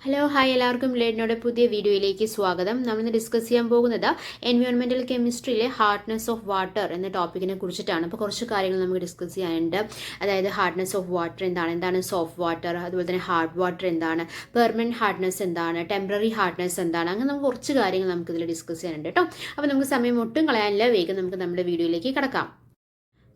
Hello hi എല്ലാവർക്കും ലേഡിനോടെ പുതിയ വീഡിയോയിലേക്ക് സ്വാഗതം. നമ്മളിന്ന് ഡിസ്കസ് ചെയ്യാൻ പോകുന്നത് എൻവയോൺമെൻറ്റൽ കെമിസ്ട്രിയിലെ ഹാർഡ്നെസ് ഓഫ് വാട്ടർ എന്ന ടോപ്പിക്കിനെ കുറിച്ചിട്ടാണ്. അപ്പോൾ കുറച്ച് കാര്യങ്ങൾ നമുക്ക് ഡിസ്കസ് ചെയ്യാനുണ്ട്. അതായത് ഹാർഡ്നെസ് ഓഫ് വാട്ടർ എന്താണ് സോഫ്റ്റ് വാട്ടർ, അതുപോലെ തന്നെ ഹാർഡ് വാട്ടർ എന്താണ്, പെർമനൻറ്റ് ഹാർഡ്നെസ് എന്താണ്, ടെമ്പററി ഹാർഡ്നെസ് എന്താണ്, അങ്ങനെ നമുക്ക് കുറച്ച് കാര്യങ്ങൾ നമുക്കിതിൽ ഡിസ്കസ് ചെയ്യാനുണ്ട് കേട്ടോ. അപ്പോൾ നമുക്ക് സമയം ഒട്ടും കളയാനില്ല, വേഗം നമുക്ക് നമ്മുടെ വീഡിയോയിലേക്ക് കടക്കാം.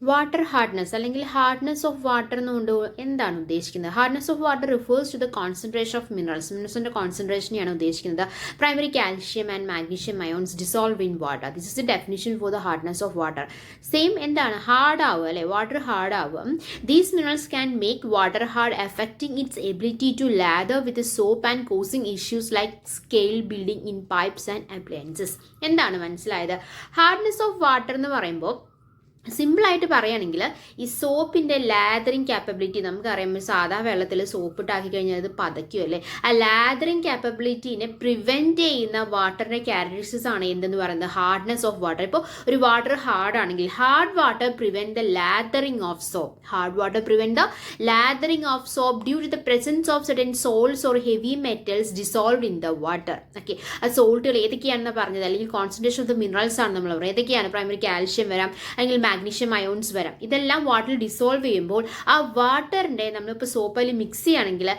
വാട്ടർ ഹാർഡ്നെസ് അല്ലെങ്കിൽ ഹാർഡ്നെസ് ഓഫ് വാട്ടർ എന്നുകൊണ്ട് എന്താണ് ഉദ്ദേശിക്കുന്നത്? Hardness of water refers to the concentration of മിനറൽസിൻ്റെ കോൺസെൻട്രേഷനെയാണ് ഉദ്ദേശിക്കുന്നത്. Primary calcium and magnesium ions dissolve in water. This is the definition for the hardness of water. Same എന്താണ് hard ആവുക അല്ലെ, വാട്ടർ ഹാർഡ് ആവും. These minerals can make water hard, affecting its ability to lather with soap and causing issues like scale building in pipes and appliances. എന്താണ് മനസ്സിലായത്? Hardness of water എന്ന് പറയുമ്പോൾ സിമ്പിളായിട്ട് പറയുകയാണെങ്കിൽ ഈ സോപ്പിൻ്റെ ലാദറിങ് ക്യാപ്പബിലിറ്റി നമുക്കറിയാം. സാധാ വെള്ളത്തിൽ സോപ്പ് ഇട്ടാക്കി കഴിഞ്ഞാൽ അത് പതയ്ക്കും അല്ലേ. ആ ലാദറിങ് ക്യാപ്പബിലിറ്റീനെ പ്രിവെൻറ്റ് ചെയ്യുന്ന വാട്ടറിൻ്റെ ക്യാരക്ടറിസ്റ്റിക്സ് ആണ് എന്തെന്ന് പറയുന്നത്? Hardness of water. ഇപ്പോൾ ഒരു വാട്ടർ ഹാർഡ് ആണെങ്കിൽ hard water prevent the lathering of soap. Hard water prevent the lathering of soap due to the presence of certain salts or heavy metals dissolved in the water. Okay, ആ സോൾട്ടുകൾ ഏതൊക്കെയാണെന്ന് പറഞ്ഞത്, അല്ലെങ്കിൽ concentration of the minerals ആണ് നമ്മൾ പറയുന്നത്. ഏതൊക്കെയാണ്? Primary calcium വരാം, അല്ലെങ്കിൽ മാഗ്നീഷ്യം അയോൺസ് വരാം. ഇതെല്ലാം വാട്ടറിൽ ഡിസോൾവ് ചെയ്യുമ്പോൾ ആ വാട്ടറിൻ്റെ നമ്മളിപ്പോൾ സോപ്പിൽ മിക്സ് ചെയ്യുകയാണെങ്കിൽ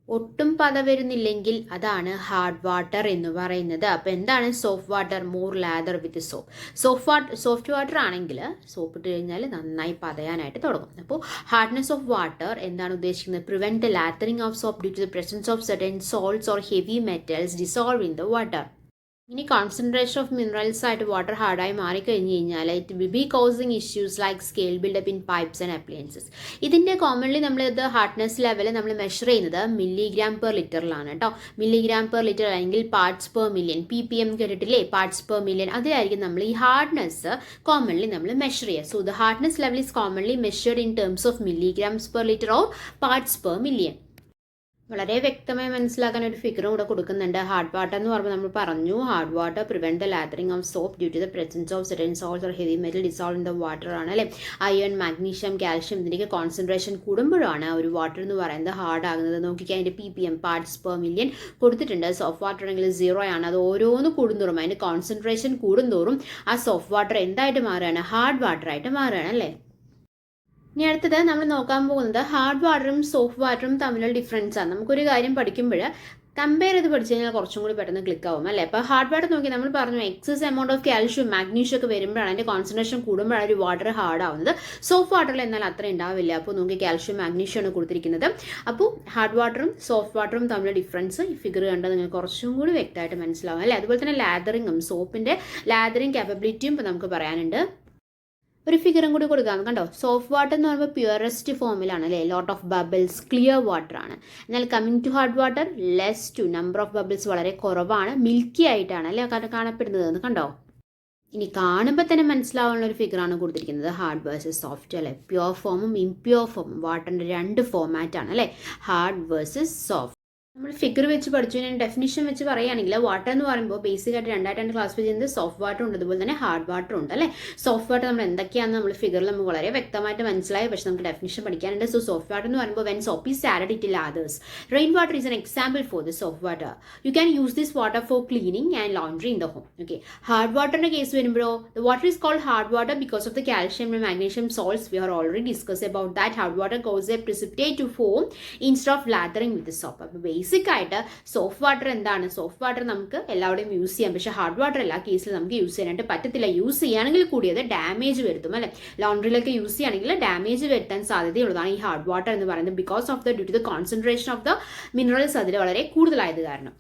ഒട്ടും പത വരുന്നില്ലെങ്കിൽ അതാണ് ഹാർഡ് വാട്ടർ എന്ന് പറയുന്നത്. അപ്പോൾ എന്താണ് soft water? More lather with soap. Soft water ആണെങ്കിൽ സോപ്പ് ഇട്ട് കഴിഞ്ഞാൽ നന്നായി പതയാനായിട്ട് തുടങ്ങും. അപ്പോൾ ഹാർഡ്നെസ് ഓഫ് വാട്ടർ എന്താണ് ഉദ്ദേശിക്കുന്നത്? Prevent the lathering of soap due to the presence of certain salts or heavy metals dissolve in the water. ഇനി concentration of minerals ആയിട്ട് വാട്ടർ ഹാർഡായി മാറിക്കഴിഞ്ഞ് കഴിഞ്ഞാൽ it will be causing issues like scale buildup in pipes and appliances. ഇതിൻ്റെ commonly നമ്മളിത് hardness level നമ്മൾ measure ചെയ്യുന്നത് milligram per ലിറ്ററിലാണ് കേട്ടോ. മില്ലിഗ്രാം പെർ ലിറ്റർ അല്ലെങ്കിൽ പാർട്സ് പെർ മില്യൺ, PPM കേട്ടിട്ടില്ലേ, പാർട്സ് പെർ മില്യൺ. അതിലായിരിക്കും നമ്മൾ ഈ ഹാർഡ്നെസ് കോമൺലി നമ്മൾ മെഷർ ചെയ്യുക. So the hardness level is commonly measured in terms of milligrams per litre or parts per million. വളരെ വ്യക്തമായി മനസ്സിലാക്കാൻ ഒരു ഫിഗറും കൂടെ കൊടുക്കുന്നുണ്ട്. ഹാർഡ് വാട്ടർ എന്ന് പറയുമ്പോൾ നമ്മൾ പറഞ്ഞു, hard water prevent the lathering of soap due to the presence of certain salts or heavy metal dissolve in the water ആണ് അല്ലേ. അയൺ, മാഗ്നീഷ്യം, കാൽഷ്യം ഇതിൻ്റെയൊക്കെ കോൺസെൻട്രേഷൻ കൂടുമ്പോഴാണ് ഒരു വാട്ടർ എന്ന് പറയുന്നത് ഹാർഡ് ആകുന്നത്. നോക്കിക്കാൻ അതിൻ്റെ PPM പാർട്സ് പെർ മില്യൺ കൊടുത്തിട്ടുണ്ട്. സോഫ്റ്റ് വാട്ടർ ആണെങ്കിൽ 0 ആണ്. അത് ഓരോന്ന് കൂടുന്തോറും അതിൻ്റെ കോൺസെൻട്രേഷൻ കൂടുന്തോറും ആ സോഫ്റ്റ് വാട്ടർ എന്തായിട്ട് മാറുകയാണ്? ഹാർഡ് വാട്ടറായിട്ട് മാറുകയാണ് അല്ലേ. ഇനി അടുത്തത് നമ്മൾ നോക്കാൻ പോകുന്നത് ഹാർഡ് വാട്ടറും സോഫ്റ്റ് വാട്ടറും തമ്മിലുള്ള ഡിഫറൻസ് ആണ്. നമുക്കൊരു കാര്യം പഠിക്കുമ്പോൾ കമ്പയർ ചെയ്ത് പഠിച്ചു കഴിഞ്ഞാൽ കുറച്ചും കൂടി പെട്ടെന്ന് ക്ലിക്ക് ആവും അല്ലേ. അപ്പോൾ ഹാർഡ് വാട്ടർ നോക്കി നമ്മൾ പറഞ്ഞു excess amount of calcium, magnesium ഒക്കെ വരുമ്പോഴാണ് അതിൻ്റെ കോൺസെൻട്രേഷൻ കൂടുമ്പോഴാണ് ഒരു വാട്ടർ ഹാർഡ് ആവുന്നത്. സോഫ്റ്റ് വാട്ടറിൽ എന്നാൽ അത്ര ഉണ്ടാവില്ല. അപ്പോൾ നോക്കി കാൽഷ്യം, മാഗ്നീഷ്യം ആണ് കൊടുത്തിരിക്കുന്നത്. അപ്പോൾ ഹാർഡ് വാട്ടറും സോഫ്റ്റ് വാട്ടറും തമ്മിലുള്ള ഡിഫറൻസ് ഈ ഫിഗർ കണ്ടാൽ നിങ്ങൾക്ക് കുറച്ചും കൂടി വ്യക്തമായിട്ട് മനസ്സിലാവും അല്ലേ. അതുപോലെ തന്നെ ലാദറിങ്ങും, സോപ്പിൻ്റെ ലാദറിങ് കാപ്പബിലിറ്റിയും ഇപ്പോൾ നമുക്ക് പറയാനുണ്ട്. ഒരു ഫിഗറും കൂടി കൊടുക്കാം, കണ്ടോ. സോഫ്റ്റ് വാട്ടർ എന്ന് പറയുമ്പോൾ പ്യുവറസ്റ്റ് ഫോമിലാണ് അല്ലേ, lot of bubbles, clear water ആണ്. എന്നാൽ coming to hard water less to, number of bubbles വളരെ കുറവാണ്, മിൽക്കി ആയിട്ടാണ് അല്ലേ കാണപ്പെടുന്നത്. കണ്ടോ. ഇനി കാണുമ്പോൾ തന്നെ മനസ്സിലാവാനുള്ള ഒരു ഫിഗറാണ് കൊടുത്തിരിക്കുന്നത്, ഹാർഡ് വേഴ്സസ് സോഫ്റ്റ് അല്ലേ. പ്യുവർ ഫോമും ഇംപ്യുവർ ഫോമും വാട്ടറിൻ്റെ 2 ഫോമാറ്റാണ് അല്ലേ, ഹാർഡ് വേഴ്സസ് സോഫ്റ്റ്. നമ്മൾ ഫിഗർ വെച്ച് പഠിച്ചു. ഞാൻ ഡെഫിനിഷൻ വെച്ച് പറയുകയാണെങ്കിൽ വാട്ടർ എന്ന് പറയുമ്പോൾ ബേസിക് ആയിട്ട് 2 ക്ലാസ് ചെയ്യുന്നത് സോഫ്റ്റ് വാട്ടർ ഉണ്ട്, അതുപോലെ തന്നെ ഹാർഡ് വാട്ടർ ഉണ്ട് അല്ലേ. സോഫ്റ്റ് വാട്ടർ നമ്മൾ എന്തൊക്കെയാണെന്ന് നമ്മൾ ഫിഗറിൽ നമുക്ക് വളരെ വ്യക്തമായിട്ട് മനസ്സിലായി. പക്ഷേ നമുക്ക് ഡെഫിനിഷൻ പഠിക്കാനുണ്ട്. സോ സോഫ്റ്റ് വാട്ടർ എന്ന് പറയുമ്പോൾ when soap is added it lathers. Rain water is an example for the soft water. You can use this water for cleaning and laundry in the home. Okay, hard വാട്ടറിന്റെ case വരുമ്പോഴോ the water is called hard water because of the calcium and magnesium salts. We are already discuss about that. Hard water cause a precipitate to form instead of lathering with the soap. അപ്പോൾ basic ആയിട്ട് soft water എന്താണ്? Soft water നമുക്ക് എല്ലാവരുടെയും use ചെയ്യാം, പക്ഷേ hard water എല്ലാ കേസിലും നമുക്ക് യൂസ് ചെയ്യാനായിട്ട് പറ്റത്തില്ല. യൂസ് ചെയ്യുകയാണെങ്കിൽ കൂടിയത് ഡാമേജ് വരുത്തും അല്ലേ. ലോണ്ടറിയിലൊക്കെ യൂസ് ചെയ്യുകയാണെങ്കിൽ ഡാമേജ് വരുത്താൻ സാധ്യതയുള്ളതാണ് ഈ ഹാർഡ് വാട്ടർ എന്ന് പറയുന്നത്. Because of due to the concentration of the minerals അതിൽ വളരെ കൂടുതലായത് കാരണം.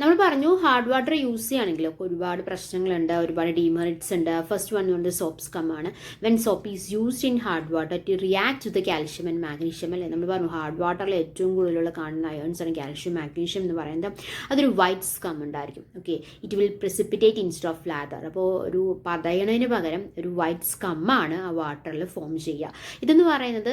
നമ്മൾ പറഞ്ഞു ഹാർഡ് വാട്ടർ യൂസ് ചെയ്യുകയാണെങ്കിൽ ഒരുപാട് പ്രശ്നങ്ങളുണ്ട്, ഒരുപാട് ഡിമെറിറ്റ്സ് ഉണ്ട്. ഫസ്റ്റ് വൺ കൊണ്ട് സോപ്പ് സ്കം ആണ്. When soap is used in hard water to react to the calcium and magnesium അല്ലേ. നമ്മൾ പറഞ്ഞു ഹാർഡ് വാട്ടറിൽ ഏറ്റവും കൂടുതലുള്ള കാണുന്ന അയോൺസ് ആണ് കാൽഷ്യം, മാഗ്നീഷ്യം എന്ന് പറയുന്നത്. അതൊരു വൈറ്റ് സ്കം ഉണ്ടായിരിക്കും. Okay, it will precipitate instead of lather. അപ്പോൾ ഒരു പതയണതിന് പകരം ഒരു വൈറ്റ് സ്കമ്മാണ് ആ വാട്ടറിൽ ഫോം ചെയ്യുക. ഇതെന്ന് പറയുന്നത്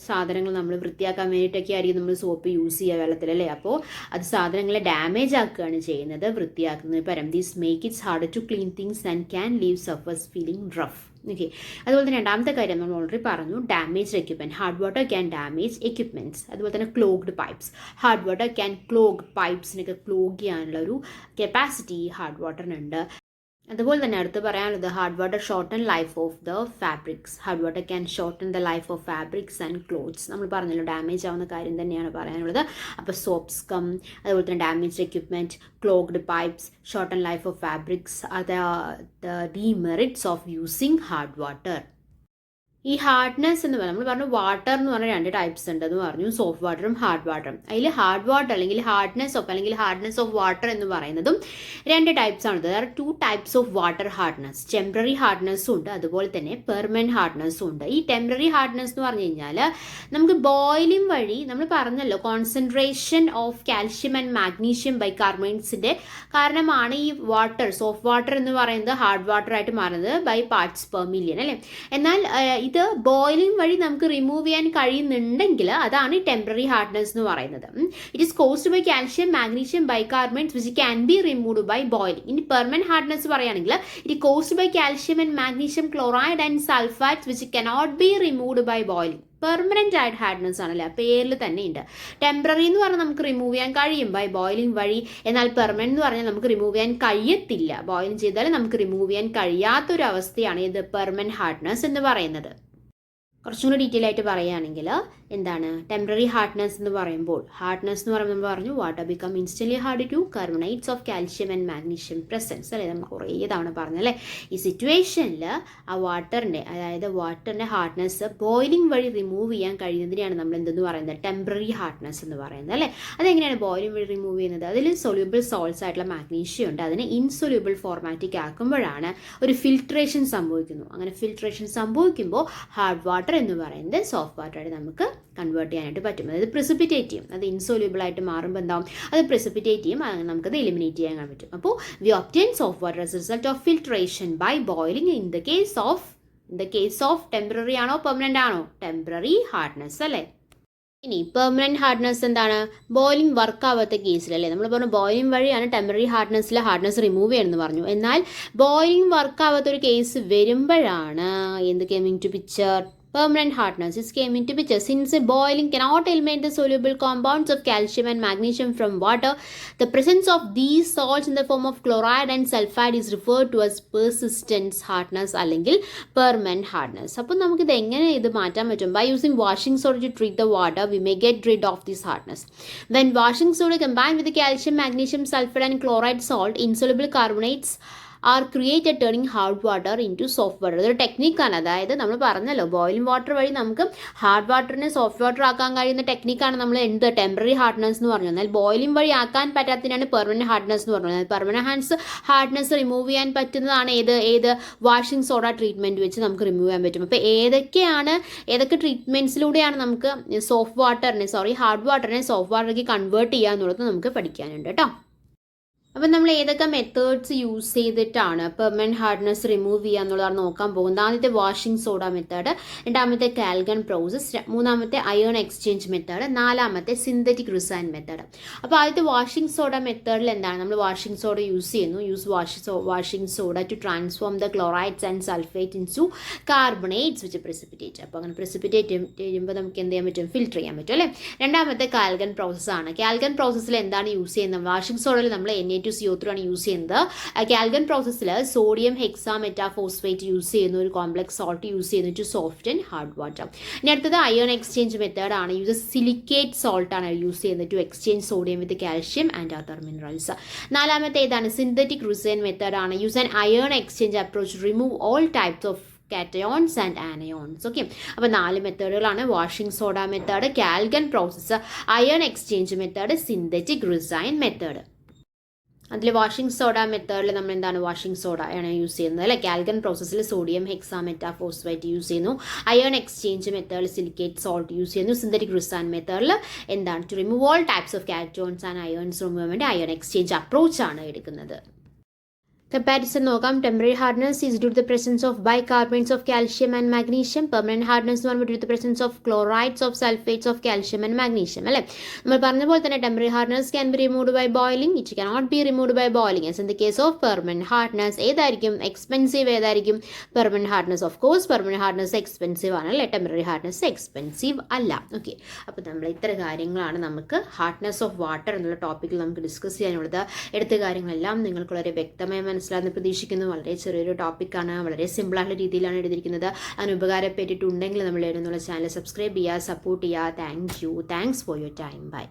സാധനങ്ങൾ നമ്മൾ വൃത്തിയാക്കാൻ വേണ്ടിയിട്ടൊക്കെ ആയിരിക്കും നമ്മൾ സോപ്പ് യൂസ് ചെയ്യുക വെള്ളത്തിലല്ലേ. അപ്പോൾ അത് സാധനങ്ങളെ ഡാമേജ് ആക്കുകയാണ് ചെയ്യുന്നത്, വൃത്തിയാക്കുന്നതിന് പകരം. These make its harder to clean things and can leave surface feeling rough. Okay. അതുപോലെ തന്നെ രണ്ടാമത്തെ കാര്യം നമ്മൾ ഓൾറെഡി പറഞ്ഞു, damaged equipment. Hard water can damage equipments. അതുപോലെ തന്നെ clogged pipes. Hard water can clog പൈപ്സിനൊക്കെ ക്ലോഗ് ചെയ്യാനുള്ള ഒരു കപ്പാസിറ്റി ഹാർഡ് വാട്ടറിനുണ്ട്. അതുപോലെ തന്നെ അടുത്ത് പറയാനുള്ളത്, hard water shorten life of the fabrics. Hard water can shorten the life of fabrics and clothes. നമ്മൾ പറഞ്ഞല്ലോ ഡാമേജ് ആവുന്ന കാര്യം തന്നെയാണ് പറയാനുള്ളത്. അപ്പോൾ സോപ്സ് കം, അതുപോലെ തന്നെ damaged equipment, clogged pipes, shorten life of fabrics are the demerits of using hard water. ഈ ഹാർഡ്നെസ് എന്ന് പറഞ്ഞാൽ നമ്മൾ പറഞ്ഞു വാട്ടർ എന്ന് പറഞ്ഞാൽ 2 ടൈപ്സ് ഉണ്ടെന്ന് പറഞ്ഞു, സോഫ്റ്റ് വാട്ടറും ഹാർഡ് വാട്ടറും. അതിൽ ഹാർഡ് വാട്ടർ അല്ലെങ്കിൽ ഹാർഡ്നെസ് ഓഫ് വാട്ടർ എന്ന് പറയുന്നതും 2 ടൈപ്സ് ആണ്. There are 2 types of water hardness. Temporary ഹാർഡ്നെസ്സും ഉണ്ട്, അതുപോലെ തന്നെ പെർമനന്റ് ഹാർഡ്നെസ്സും ഉണ്ട്. ഈ ടെമ്പററി ഹാർഡ്നെസ് എന്ന് പറഞ്ഞു കഴിഞ്ഞാൽ നമുക്ക് ബോയിലിംഗ് വഴി, നമ്മൾ പറഞ്ഞല്ലോ concentration of calcium and magnesium ബൈകാർബണേറ്റ്സിന്റെ കാരണമാണ് ഈ വാട്ടർ, സോഫ്റ്റ് വാട്ടർ എന്ന് പറയുന്നത് ഹാർഡ് വാട്ടർ ആയിട്ട് മാറുന്നത് ബൈ പാർട്സ് പെർ മില്യൺ അല്ലേ. എന്നാൽ ഇത് ബോയിലിംഗ് വഴി നമുക്ക് റിമൂവ് ചെയ്യാൻ കഴിയുന്നുണ്ടെങ്കിൽ അതാണ് ടെമ്പററി ഹാർഡ്നെസ് എന്ന് പറയുന്നത്. It is caused by calcium, magnesium bicarbonates which can be removed by boiling. ഇനി പെർമനന്റ് ഹാർഡ്നെസ് പറയുകയാണെങ്കിൽ it caused by calcium and magnesium chloride and sulphates which cannot be removed by boiling. Permanent ആയിട്ട് hardness ആണല്ലേ, പേരിൽ തന്നെ ഉണ്ട്. Temporary എന്ന് പറഞ്ഞാൽ നമുക്ക് റിമൂവ് ചെയ്യാൻ കഴിയും ബൈ ബോയിലിംഗ് വഴി, എന്നാൽ പെർമനന്റ് എന്ന് പറഞ്ഞാൽ നമുക്ക് റിമൂവ് ചെയ്യാൻ കഴിയത്തില്ല. ബോയിലിംഗ് ചെയ്താൽ നമുക്ക് റിമൂവ് ചെയ്യാൻ കഴിയാത്തൊരു അവസ്ഥയാണ് ഇത് പെർമനന്റ് ഹാർഡ്നെസ് എന്ന് പറയുന്നത്. കുറച്ചും കൂടി ഡീറ്റെയിൽ ആയിട്ട് പറയുകയാണെങ്കിൽ എന്താണ് ടെമ്പററി ഹാർഡ്നെസ് എന്ന് പറയുമ്പോൾ, ഹാർഡ്നെസ് എന്ന് പറയുമ്പോൾ നമ്മൾ പറഞ്ഞു water become instantly hard to carbonates of calcium and magnesium presence അല്ലേ, നമ്മൾ കുറേ തവണ പറഞ്ഞല്ലേ. ഈ സിറ്റുവേഷനിൽ ആ വാട്ടറിൻ്റെ ഹാർഡ്നെസ് ബോയിലിംഗ് വഴി റിമൂവ് ചെയ്യാൻ കഴിയുന്നതിനെയാണ് നമ്മൾ എന്തെന്ന് പറയുന്നത്, ടെമ്പററി ഹാർഡ്നെസ് എന്ന് പറയുന്നത് അല്ലേ. അതെങ്ങനെയാണ് ബോയിലിംഗ് വഴി റിമൂവ് ചെയ്യുന്നത്? അതിൽ സൊല്യൂബിൾ സോൾട്സ് ആയിട്ടുള്ള മാഗ്നീഷ്യം ഉണ്ട്, അതിനെ ഇൻസൊല്യൂബിൾ ഫോർമാറ്റിക് ആക്കുമ്പോഴാണ് ഒരു ഫിൽട്രേഷൻ സംഭവിക്കുന്നു. അങ്ങനെ ഫിൽട്രേഷൻ സംഭവിക്കുമ്പോൾ ഹാർഡ് വാട്ടർ എന്ന് പറയുന്നത് സോഫ്റ്റ് വാട്ടറായിട്ട് നമുക്ക് കൺവേർട്ട് ചെയ്യാനായിട്ട് പറ്റും. അതായത് പ്രിസിപ്പിറ്റേറ്റ് ചെയ്യും. അത് ഇൻസോല്യൂബിൾ ആയിട്ട് മാറുമ്പോൾ എന്താവും, അത് പ്രിസിപ്പിറ്റേറ്റ് ചെയ്യും, നമുക്കത് എലിമിനേറ്റ് ചെയ്യാൻ പറ്റും. അപ്പോൾ we obtain soft water as a result of filtration by boiling. In the case of temporary ആണോ പെർമനന്റ് ആണോ? ടെമ്പററി ഹാർഡ്നെസ് അല്ലേ. ഇനി പെർമനന്റ് ഹാർഡ്നെസ് എന്താണ്? ബോയിലിംഗ് വർക്ക് ആവാത്ത കേസിലല്ലേ, നമ്മൾ പറഞ്ഞു ബോയിലിംഗ് വഴിയാണ് ടെമ്പററി ഹാർഡ്നെസ്സിലെ ഹാർഡ്നെസ് റിമൂവ് ചെയ്യണമെന്ന് പറഞ്ഞു. എന്നാൽ ബോയിലിംഗ് വർക്ക് ആവാത്ത ഒരു കേസ് വരുമ്പോഴാണ് എന്ത് coming to picture? Permanent hardness is came into picture. Since boiling cannot eliminate the soluble compounds of calcium and magnesium from water, the presence of these salts in the form of chloride and sulfide is referred to as persistent hardness അല്ലെങ്കിൽ permanent hardness. അപ്പോൾ നമുക്ക് ഇത് എങ്ങനെ ഇത് മാറ്റാൻ പറ്റും? By using washing soda to treat the water, we may get rid of this hardness. When washing soda combined with the calcium, magnesium, sulfide and chloride salt, insoluble carbonates are created turning hard water into soft water. ഇതൊരു ടെക്നിക്കാണ്. അതായത് നമ്മൾ പറഞ്ഞല്ലോ boiling water വഴി നമുക്ക് hard വാട്ടറിനെ soft water ആക്കാൻ കഴിയുന്ന ടെക്നിക്കാണ് നമ്മൾ ടെമ്പററി ഹാർഡ്നെസ് എന്ന് പറഞ്ഞു. എന്നാൽ ബോയിലിംഗ് വഴി ആക്കാൻ പറ്റാത്തതിനാണ് പെർമനന്റ് ഹാർഡ്നെസ് എന്ന് പറഞ്ഞത്. പെർമനന്റ് ഹാർഡ്നെസ് റിമൂവ് ചെയ്യാൻ പറ്റുന്നതാണ് ഏത് വാഷിംഗ് സോഡ ട്രീറ്റ്മെൻറ്റ് വെച്ച് നമുക്ക് റിമൂവ് ചെയ്യാൻ പറ്റും. അപ്പോൾ ഏതൊക്കെ ട്രീറ്റ്മെൻറ്റ്സിലൂടെയാണ് നമുക്ക് ഹാർഡ് വാട്ടറിനെ സോഫ്റ്റ് വാട്ടറിലേക്ക് കൺവേർട്ട് ചെയ്യുക എന്നുള്ളത് നമുക്ക് പഠിക്കാനുണ്ട് കേട്ടോ. അപ്പം നമ്മൾ ഏതൊക്കെ മെത്തേഡ്സ് യൂസ് ചെയ്തിട്ടാണ് പെർമനന്റ് ഹാർഡ്നെസ് റിമൂവ് ചെയ്യുക എന്നുള്ളതാണ് നോക്കാൻ പോകുന്നത്. ആദ്യത്തെ വാഷിംഗ് സോഡ മെത്തേഡ്, രണ്ടാമത്തെ കാൽഗൺ പ്രോസസ്, മൂന്നാമത്തെ അയേൺ എക്സ്ചേഞ്ച് മെത്തേഡ്, നാലാമത്തെ സിന്തറ്റിക് റിസൈൻ മെത്തേഡ്. അപ്പോൾ ആദ്യത്തെ വാഷിംഗ് സോഡ മെത്തേഡിൽ എന്താണ്, നമ്മൾ വാഷിംഗ് സോഡ യൂസ് ചെയ്യുന്നു. Washing soda to transform the chlorides and sulphate into carbonates which precipitate. അപ്പോൾ അങ്ങനെ പ്രിസിപ്പിറ്റേറ്റ് ചെയ്യുമ്പോൾ നമുക്ക് എന്ത് ചെയ്യാൻ പറ്റും, ഫിൽറ്റർ ചെയ്യാൻ പറ്റും അല്ലേ. രണ്ടാമത്തെ കാൽഗൺ പ്രോസസ്സാണ്. കാൽഗൺ പ്രോസസ്സിൽ എന്താണ് യൂസ് ചെയ്യുന്നത്? വാഷിംഗ് സോഡയിൽ നമ്മൾ CO2 ആണ് യൂസ് ചെയ്യുന്നത്. കാൽഗൺ പ്രോസസ്സിൽ സോഡിയം ഹെക്സാമെറ്റാഫോസ്ഫേറ്റ് യൂസ് ചെയ്യുന്ന ഒരു കോംപ്ലക്സ് സോൾട്ട് യൂസ് ചെയ്യുന്നു to soft and hard water. ഇനി അടുത്തത് അയേൺ എക്സ്ചേഞ്ച് മെത്തേഡ് ആണ്. യൂസ് സിലിക്കേറ്റ് സോൾട്ട് ആണ് യൂസ് ചെയ്യുന്നത് to exchange sodium with calcium and other minerals. നാലാമത്തെ ഏതാണ്, സിന്തറ്റിക് റിസൈൻ മെത്തേഡ് ആണ്. Use an ion exchange approach remove all types of cations and anions. Okay, അപ്പോൾ 4 മെത്തേഡുകളാണ്. Washing soda method, Calgon process, ion exchange method, synthetic resin method. അതിൽ washing soda മെത്തേഡിൽ നമ്മൾ എന്താണ് washing soda ആണ് use ചെയ്യുന്നത് അല്ലേ. കാൽഗൺ പ്രോസസ്സിൽ സോഡിയം ഹെക്സാമെറ്റാഫോസ്ഫേറ്റ് യൂസ് ചെയ്യുന്നു. അയേൺ എക്സ്ചേഞ്ച് മെത്തേഡിൽ സിലിക്കേറ്റ് സോൾട്ട് യൂസ് ചെയ്യുന്നു. സിന്തറ്റിക് റിസൈൻ മെത്തേഡിൽ എന്താണ് to remove all types of cations and ions remove വേണ്ടി അയേൺ എക്സ്ചേഞ്ച് അപ്രോച്ച് ആണ് എടുക്കുന്നത്. കമ്പാരിസൺ നോക്കാം. Temporary hardness is due to the presence of bicarbonates of calcium and magnesium. Permanent hardness എന്ന് പറയുമ്പോൾ due to the presence of chlorides of sulphates of calcium and magnesium. അല്ലേ, നമ്മൾ പറഞ്ഞ പോലെ തന്നെ temporary hardness can be removed by boiling, it cannot be removed by boiling. As in the case of permanent hardness ഏതായിരിക്കും expensive? ഏതായിരിക്കും? Permanent hardness. Of course permanent hardness expensive ആണ് അല്ലേ, temporary hardness expensive അല്ല. Okay, അപ്പോൾ നമ്മൾ ഇത്ര കാര്യങ്ങളാണ് നമുക്ക് ഹാർഡ്നസ് ഓഫ് വാട്ടർ എന്നുള്ള ടോപ്പിക്കിൽ നമുക്ക് ഡിസ്കസ് ചെയ്യാനുള്ളത്. എടുത്ത കാര്യങ്ങളെല്ലാം നിങ്ങൾക്ക് വളരെ വ്യക്തമായി മനസ്സിലാകുന്ന പ്രതീക്ഷിക്കുന്നു. വളരെ ചെറിയൊരു ടോപ്പിക്കാണ്, വളരെ സിമ്പിളായിട്ടുള്ള രീതിയിലാണ് എഴുതിയിരിക്കുന്നത്. അതിന് ഉപകാരപ്പെട്ടിട്ടുണ്ടെങ്കിൽ നമ്മൾ എഴുതുന്നുള്ള ചാനൽ സബ്സ്ക്രൈബ് ചെയ്യുക, സപ്പോർട്ട് ചെയ്യുക. Thank you, thanks for your time. By.